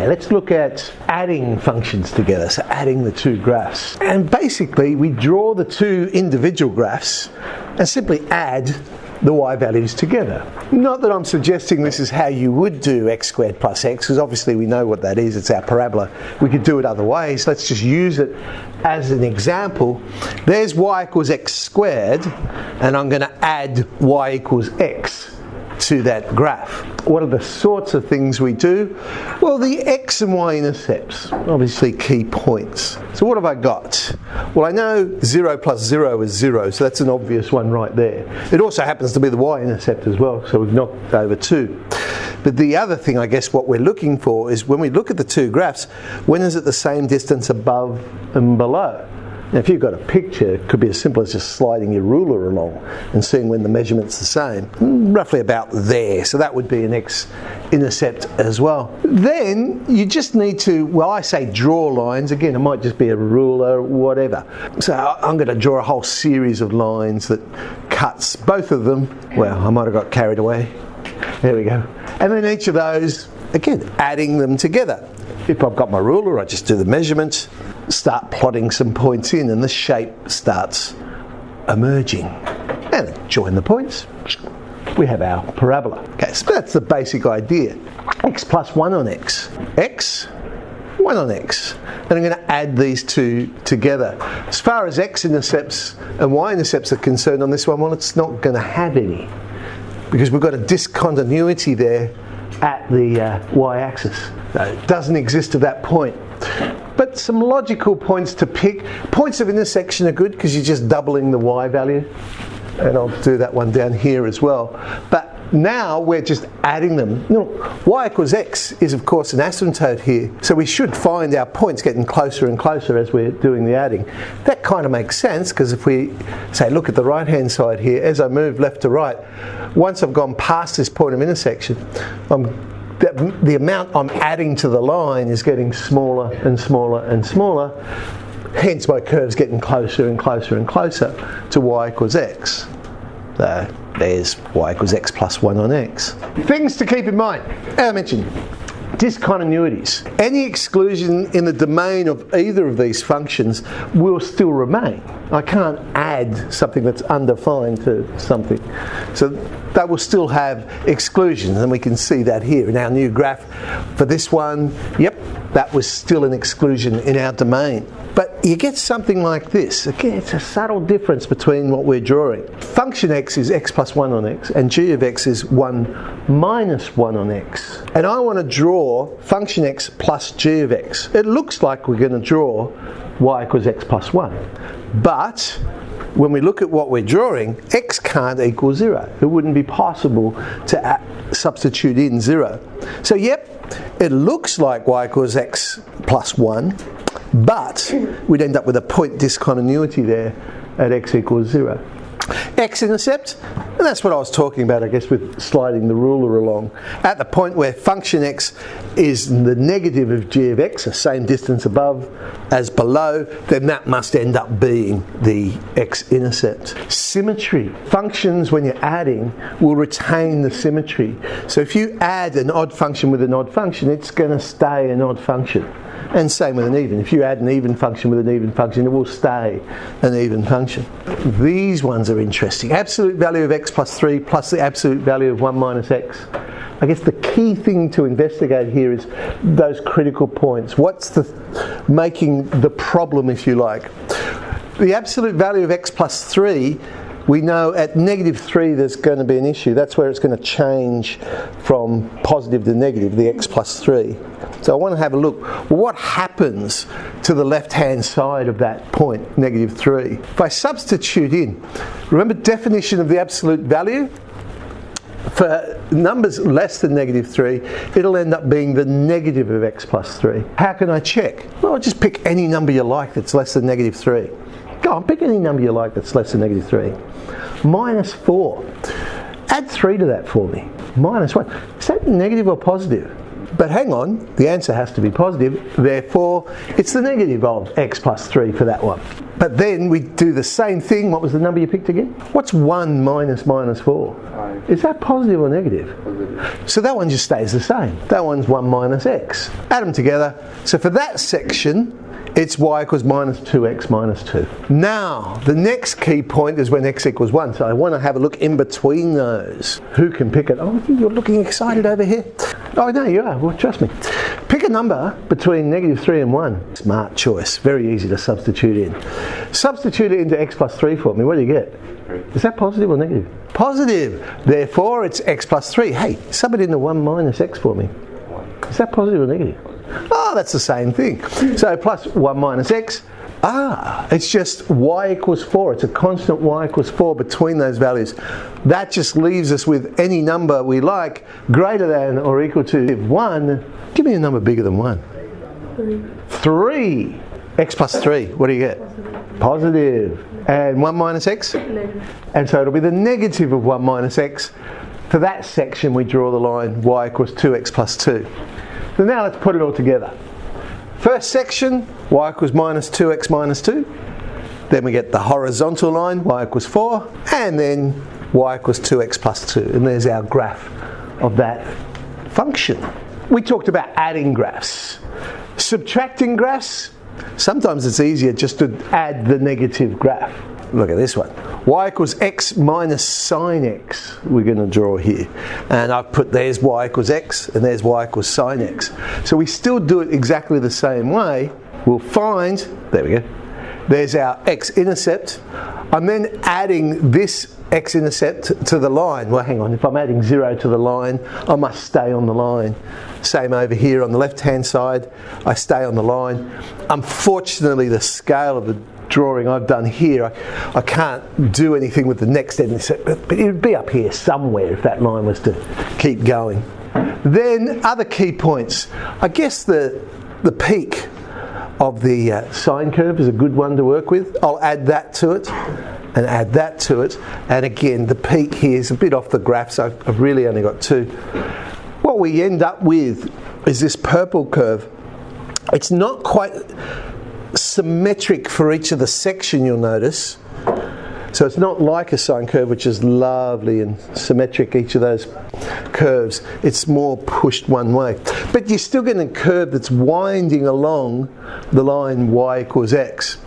Okay, let's look at adding functions together, so adding the two graphs. And basically we draw the two individual graphs and simply add the y values together. Not that I'm suggesting this is how you would do x squared plus x, because obviously we know what that is, it's our parabola. We could do it other ways. Let's just use it as an example. There's y equals x squared, and I'm going to add y equals x to that graph. What are the sorts of things we do? Well, the x and y intercepts, obviously key points. So what have I got? Well, I know 0 plus 0 is 0, so that's an obvious one right there. It also happens to be the y-intercept as well, so we've knocked over 2. But the other thing, I guess, what we're looking for is when we look at the two graphs, when is it the same distance above and below? Now, if you've got a picture, it could be as simple as just sliding your ruler along and seeing when the measurement's the same. Roughly about there. So that would be an x-intercept as well. Then you just need to, well, I say draw lines. Again, it might just be a ruler, whatever. So I'm going to draw a whole series of lines that cuts both of them. Well, I might have got carried away. There we go. And then each of those, again, adding them together. If I've got my ruler, I just do the measurement, start plotting some points in, and the shape starts emerging. And then join the points. We have our parabola. Okay, so that's the basic idea. X plus 1 on x. X, 1 on x. And I'm going to add these two together. As far as x-intercepts and y-intercepts are concerned on this one, well, it's not going to have any, because we've got a discontinuity there at the y-axis. So it doesn't exist at that point. But some logical points to pick. Points of intersection are good because you're just doubling the y value. And I'll do that one down here as well. But now we're just adding them. You know, y equals x is of course an asymptote here. So we should find our points getting closer and closer as we're doing the adding. That kind of makes sense, because if we say look at the right hand side here, as I move left to right, once I've gone past this point of intersection, the amount I'm adding to the line is getting smaller and smaller and smaller. Hence my curve's getting closer and closer and closer to y equals x. So there's y equals x plus 1 on x. Things to keep in mind. As I mentioned, discontinuities. Any exclusion in the domain of either of these functions will still remain. I can't add something that's undefined to something. So that will still have exclusions, and we can see that here in our new graph. For this one, yep, that was still an exclusion in our domain. But you get something like this. Again, it's a subtle difference between what we're drawing. Function x is x plus 1 on x, and g of x is 1 minus 1 on x. And I want to draw function x plus g of x. It looks like we're going to draw y equals x plus 1. But when we look at what we're drawing, x can't equal 0. It wouldn't be possible to substitute in 0. So yep, it looks like y equals x plus 1, but we'd end up with a point discontinuity there at x equals 0. X-intercept, and that's what I was talking about, I guess, with sliding the ruler along. At the point where function x is the negative of g of x, the same distance above as below, then that must end up being the x-intercept. Symmetry. Functions, when you're adding, will retain the symmetry. So if you add an odd function with an odd function, it's going to stay an odd function. And same with an even. If you add an even function with an even function, it will stay an even function. These ones are interesting. Absolute value of x plus 3 plus the absolute value of 1 minus x. I guess the key thing to investigate here is those critical points. What's making the problem, if you like? The absolute value of x plus 3, we know at negative 3 there's going to be an issue. That's where it's going to change from positive to negative, the x plus 3. So I want to have a look. Well, what happens to the left-hand side of that point, negative 3? If I substitute in, remember definition of the absolute value? For numbers less than negative 3, it'll end up being the negative of x plus 3. How can I check? Well, just pick any number you like that's less than negative 3. Go on, pick any number you like that's less than negative 3. Minus 4. Add 3 to that for me. Minus 1. Is that negative or positive? But hang on, the answer has to be positive, therefore it's the negative of x plus 3 for that one. But then we do the same thing. What was the number you picked again? What's 1 minus minus 4? Is that positive or negative? Positive. So that one just stays the same. That one's 1 minus x. Add them together. So for that section, it's y equals minus 2x minus 2. Now, the next key point is when x equals 1. So I want to have a look in between those. Who can pick it? Oh, you're looking excited over here. Oh, no, you are. Well, trust me. Pick a number between negative 3 and 1. Smart choice. Very easy to substitute in. Substitute it into x plus 3 for me. What do you get? 3. Is that positive or negative? Positive. Therefore, it's x plus 3. Hey, sub it into 1 minus x for me. 1. Is that positive or negative? Oh, that's the same thing. So plus 1 minus x. It's just y equals 4. It's a constant y equals 4 between those values. That just leaves us with any number we like greater than or equal to 1. Give me a number bigger than 1. 3. X plus 3. What do you get? Positive. And 1 minus x? Negative. And so it'll be the negative of 1 minus x. For that section we draw the line y equals 2x plus 2. So now let's put it all together. First section, y equals minus 2x minus 2. Then we get the horizontal line, y equals 4. And then y equals 2x plus 2. And there's our graph of that function. We talked about adding graphs. Subtracting graphs, sometimes it's easier just to add the negative graph. Look at this one. Y equals x minus sine x we're going to draw here. And I've put there's y equals x and there's y equals sine x. So we still do it exactly the same way. We'll find, there we go, there's our x-intercept. I'm then adding this x-intercept to the line. Well, hang on, if I'm adding 0 to the line, I must stay on the line. Same over here on the left-hand side, I stay on the line. Unfortunately, the scale of the drawing I've done here, I can't do anything with the next intercept, but it would be up here somewhere if that line was to keep going. Then other key points. I guess the peak of the sine curve is a good one to work with. I'll add that to it and add that to it. And again, the peak here is a bit off the graph, so I've really only got 2. What we end up with is this purple curve. It's not quite symmetric for each of the section, you'll notice. So it's not like a sine curve, which is lovely and symmetric, each of those curves. It's more pushed one way. But you're still getting a curve that's winding along the line y equals x.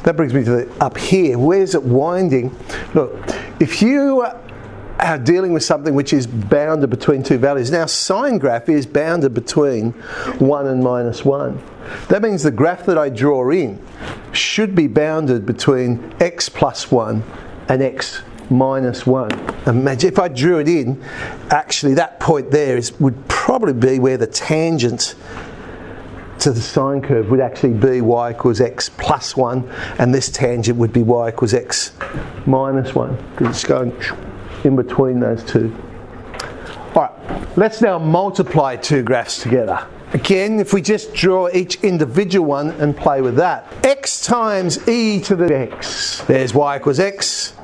That brings me to up here. Where's it winding? Look, if you are dealing with something which is bounded between two values. Now, sine graph is bounded between 1 and minus 1. That means the graph that I draw in should be bounded between x plus 1 and x minus 1. Imagine if I drew it in, actually that point there would probably be where the tangent to the sine curve would actually be y equals x plus 1, and this tangent would be y equals x minus 1, because it's going in between those two. Alright, let's now multiply two graphs together. Again, if we just draw each individual one and play with that. X times e to the x. There's y equals x.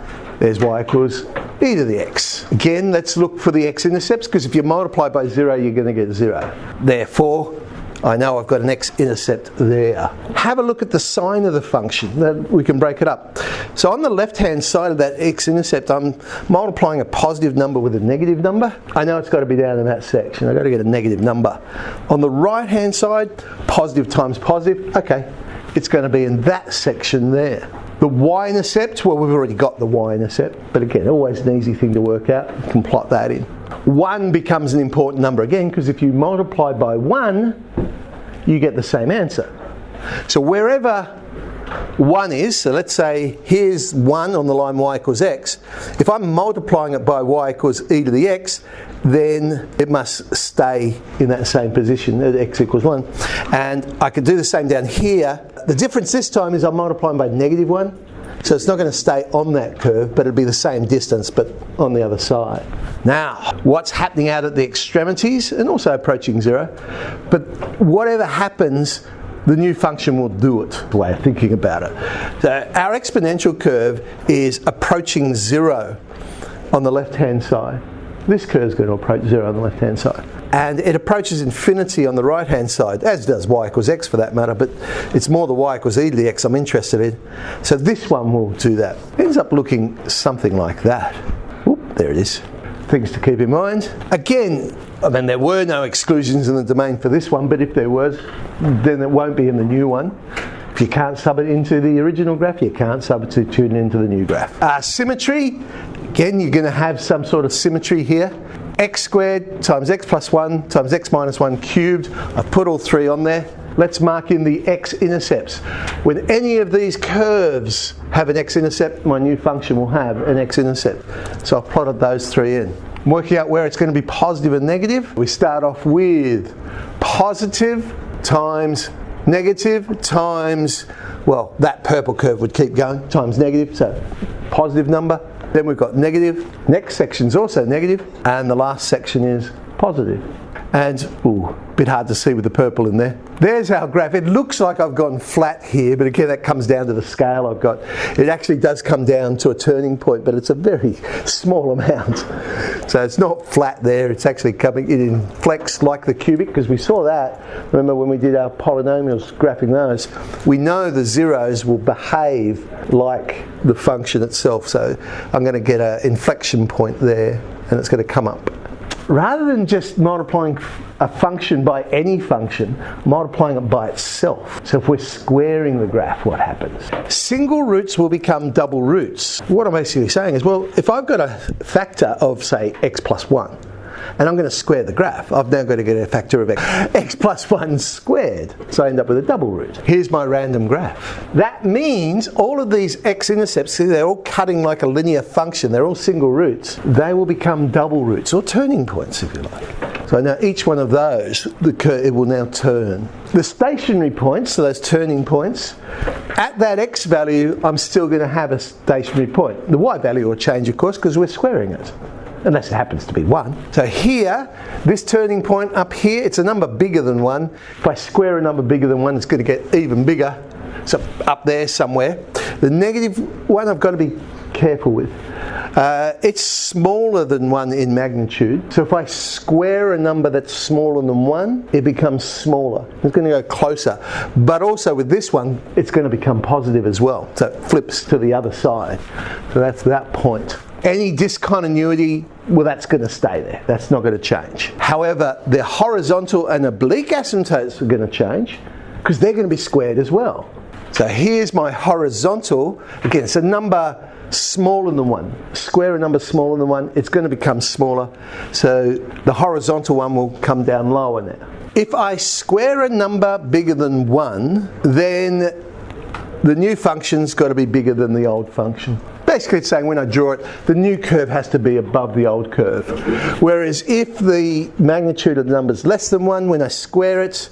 There's y equals e to the x. Again, let's look for the x-intercepts, because if you multiply by 0, you're going to get 0. Therefore, I know I've got an x-intercept there. Have a look at the sign of the function. We can break it up. So on the left-hand side of that x-intercept, I'm multiplying a positive number with a negative number. I know it's got to be down in that section. I've got to get a negative number. On the right-hand side, positive times positive. Okay, it's going to be in that section there. The y-intercept, well, we've already got the y-intercept, but again, always an easy thing to work out. You can plot that in. 1 becomes an important number again, because if you multiply by 1, you get the same answer. So wherever 1 is, so let's say here's 1 on the line y equals x. If I'm multiplying it by y equals e to the x, then it must stay in that same position at x equals 1. And I could do the same down here. The difference this time is I'm multiplying by negative 1. So it's not going to stay on that curve, but it'll be the same distance, but on the other side. Now, what's happening out at the extremities, and also approaching 0, but whatever happens, the new function will do it, the way of thinking about it. So our exponential curve is approaching 0 on the left-hand side. This curve is going to approach 0 on the left-hand side. And it approaches infinity on the right-hand side, as does y equals x for that matter, but it's more the y equals e to the x I'm interested in. So this one will do that. It ends up looking something like that. Oop, there it is. things to keep in mind. Again, I mean, there were no exclusions in the domain for this one, but if there was, then it won't be in the new one. If you can't sub it into the original graph, you can't substitute it into the new graph. Symmetry, again, you're going to have some sort of symmetry here. X squared times x plus 1 times x minus 1 cubed. I've put all three on there. Let's mark in the x-intercepts. When any of these curves have an x-intercept, my new function will have an x-intercept. So I've plotted those three in. I'm working out where it's going to be positive and negative. We start off with positive times negative times, well, that purple curve would keep going, times negative, so positive number. Then we've got negative. Next section's also negative, and the last section is positive. And, ooh, bit hard to see with the purple in there. There's our graph. It looks like I've gone flat here, but again, that comes down to the scale I've got. It actually does come down to a turning point, but it's a very small amount. So it's not flat there, it's actually coming, it inflects like the cubic, because we saw that, remember when we did our polynomials, graphing those, we know the zeros will behave like the function itself. So I'm going to get an inflection point there, and it's going to come up. Rather than just multiplying a function by any function, multiplying it by itself. So if we're squaring the graph, what happens? Single roots will become double roots. What I'm basically saying is, well, if I've got a factor of, say, x plus 1, and I'm going to square the graph, I've now got to get a factor of x plus 1 squared. So I end up with a double root. Here's my random graph. That means all of these x-intercepts, see, they're all cutting like a linear function, they're all single roots. They will become double roots, or turning points if you like. So now each one of those, it will now turn. The stationary points, so those turning points, at that x value, I'm still going to have a stationary point. The y value will change, of course, because we're squaring it. Unless it happens to be 1. So here, this turning point up here, it's a number bigger than 1. If I square a number bigger than 1, it's going to get even bigger. So up there somewhere. The negative one I've got to be careful with. It's smaller than 1 in magnitude. So if I square a number that's smaller than 1, it becomes smaller. It's going to go closer. But also with this one, it's going to become positive as well. So it flips to the other side. So that's that point. Any discontinuity, well, that's going to stay there. That's not going to change. However, the horizontal and oblique asymptotes are going to change because they're going to be squared as well. So here's my horizontal. Again, it's a number smaller than 1. Square a number smaller than 1, it's going to become smaller. So the horizontal one will come down lower now. If I square a number bigger than 1, then the new function's got to be bigger than the old function. Basically it's saying when I draw it, the new curve has to be above the old curve. Whereas if the magnitude of the number is less than 1, when I square it,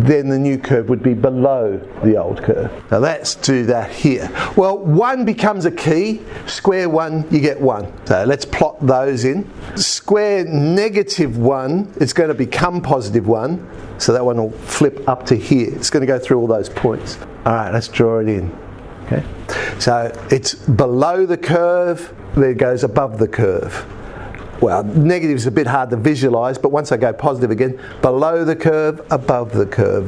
then the new curve would be below the old curve. Now let's do that here. Well, 1 becomes a key. Square 1, you get 1. So let's plot those in. Square negative 1, it's going to become positive 1. So that one will flip up to here. It's going to go through all those points. All right, let's draw it in. Okay. So it's below the curve, then it goes above the curve. Well, negative is a bit hard to visualise, but once I go positive again, below the curve, above the curve.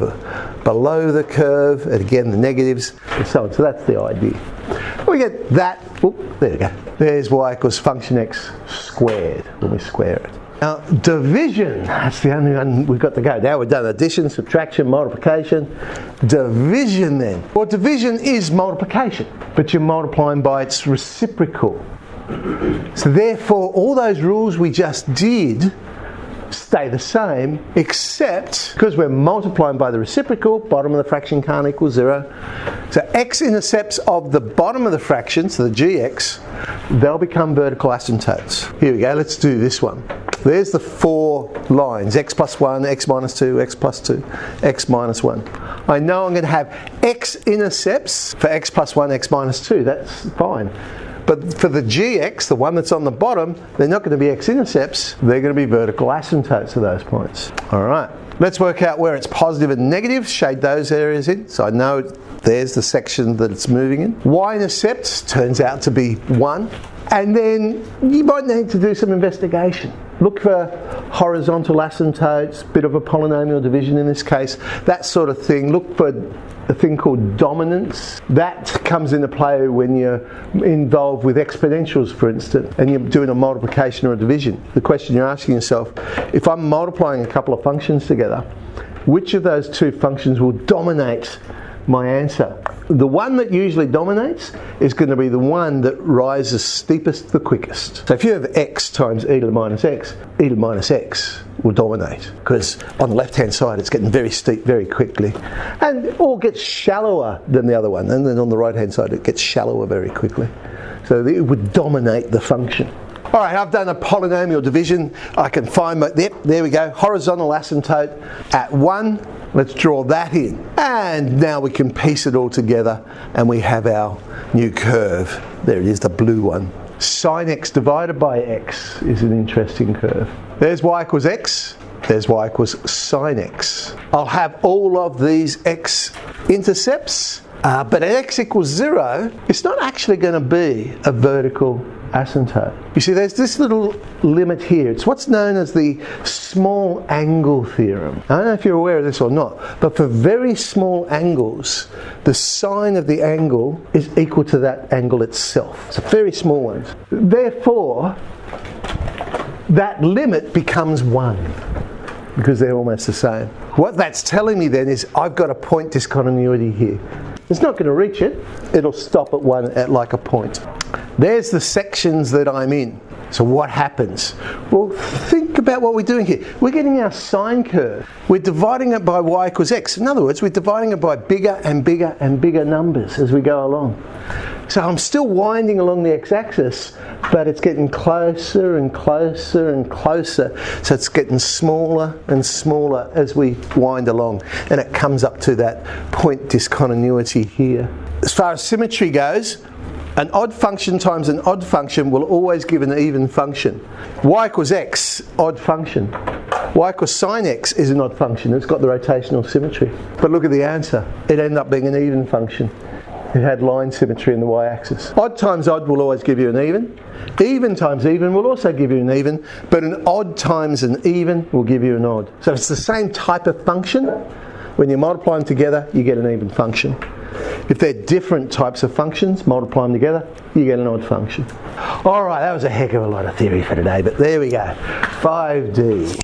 Below the curve, and again the negatives, and so on. So that's the idea. We get that, there we go. There's y equals function x squared when we square it. Now, division, that's the only one we've got to go. Now we've done addition, subtraction, multiplication. Division then. Well, division is multiplication, but you're multiplying by its reciprocal. So therefore, all those rules we just did stay the same, except because we're multiplying by the reciprocal, bottom of the fraction can't equal 0. So x-intercepts of the bottom of the fraction, so the gx, they'll become vertical asymptotes. Here we go, let's do this one. There's the 4 lines, x plus 1, x minus 2, x plus 2, x minus 1. I know I'm going to have x-intercepts for x plus 1, x minus 2, that's fine. But for the gx, the one that's on the bottom, they're not going to be x-intercepts, they're going to be vertical asymptotes of those points. Alright, let's work out where it's positive and negative, shade those areas in, so I know there's the section that it's moving in. Y-intercept turns out to be 1, and then you might need to do some investigation. Look for horizontal asymptotes, bit of a polynomial division in this case, that sort of thing. Look for a thing called dominance. That comes into play when you're involved with exponentials, for instance, and you're doing a multiplication or a division. The question you're asking yourself, if I'm multiplying a couple of functions together, which of those two functions will dominate my answer? The one that usually dominates is going to be the one that rises steepest the quickest. So if you have x times e to the minus x, e to the minus x will dominate, because on the left hand side it's getting very steep very quickly, and or gets shallower than the other one, and then on the right hand side it gets shallower very quickly. So it would dominate the function. Alright, I've done a polynomial division. I can find my, yep, there we go, horizontal asymptote at 1. Let's draw that in. And now we can piece it all together and we have our new curve. There it is, the blue one. Sine x divided by x is an interesting curve. There's y equals x, there's y equals sine x. I'll have all of these x intercepts, but at x equals 0, it's not actually going to be a vertical asymptote. You see, there's this little limit here. It's what's known as the small angle theorem. I don't know if you're aware of this or not, but for very small angles, the sine of the angle is equal to that angle itself. So very small ones. Therefore, that limit becomes 1, because they're almost the same. What that's telling me then is I've got a point discontinuity here. It's not going to reach it. It'll stop at 1 at like a point. There's the sections that I'm in. So what happens? Well, think about what we're doing here. We're getting our sine curve. We're dividing it by y equals x. In other words, we're dividing it by bigger and bigger and bigger numbers as we go along. So I'm still winding along the x-axis, but it's getting closer and closer and closer. So it's getting smaller and smaller as we wind along. And it comes up to that point discontinuity here. As far as symmetry goes, an odd function times an odd function will always give an even function. Y equals x, odd function. Y equals sine x is an odd function. It's got the rotational symmetry. But look at the answer. It ended up being an even function. It had line symmetry in the y-axis. Odd times odd will always give you an even. Even times even will also give you an even, but an odd times an even will give you an odd. So it's the same type of function. When you multiply them together, you get an even function. If they're different types of functions, multiply them together, you get an odd function. Alright, that was a heck of a lot of theory for today, but there we go. 5D.